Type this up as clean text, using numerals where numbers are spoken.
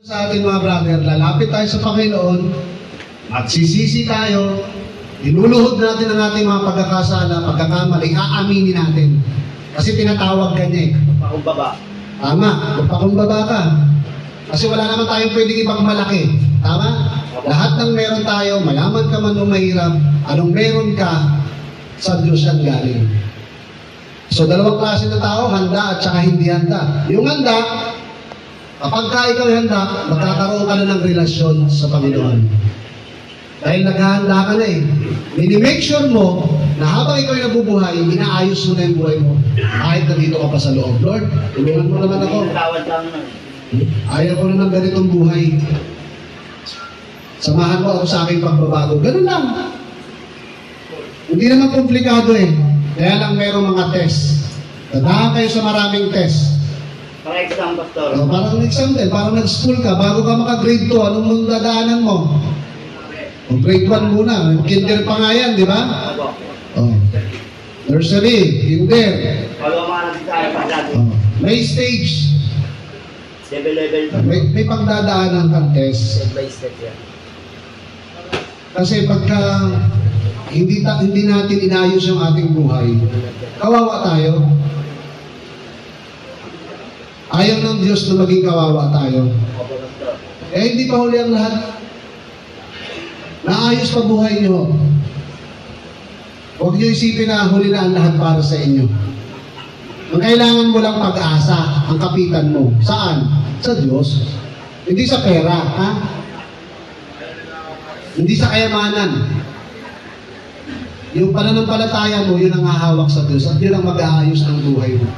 Sa atin mga brother, lalapit tayo sa Panginoon at sisisi tayo, iluluhod natin ang ating mga pagkakasala, pagkakamali, aaminin natin. Kasi tinatawag ka niya eh. Pakumbaba. Tama, magpakumbaba ka. Kasi wala naman tayong pwedeng ipagmalaki. Tama? Lahat ng meron tayo, mayaman ka man o mahirap, anong meron ka, sa Diyos yan galing. So dalawang klase ng tao, handa at saka hindi handa. Yung handa, kapag ka ikaw handa, magkakaroon ka na ng relasyon sa Panginoon. Dahil naghahanda ka na eh. Mini-make sure mo na habang ikaw ay nabubuhay, inaayos mo na yung buhay mo. Kahit nandito ka pa sa loob. Lord, tulungan mo naman ako. Tawad lang nun. Ayaw ko na ng ganitong buhay. Samahan mo ako sa aking pagbabago. Ganun lang. Hindi naman komplikado eh. Kaya lang merong mga test. Tandaan kayo sa maraming test. Para exam, Pastor. Parang exam din, parang nag-school ka, bago ka maka-grade 2, anong mong dadaanan mo? O grade 1 muna, kinder pa nga yan, di ba? Opo. Oh. Nursery, kinder. Walo mga nagsasabi pa dati. Oh. May stage, Level. may pagdadaanan kang test. Step by step yan. Kasi pagka hindi natin inayos yung ating buhay, kawawa tayo. Ayaw ng Diyos na maging kawawa tayo. Opo, Pastor. Hindi pa huli ang lahat. Naayos pa buhay nyo. Huwag nyo isipin na huli na ang lahat para sa inyo. Ang kailangan mo lang pag-asa, ang kapitan mo. Saan? Sa Diyos. Hindi sa pera, ha? Hindi sa kayamanan. Yung pananampalataya mo, yun ang hahawak sa Diyos at yun ang mag-aayos ng buhay mo.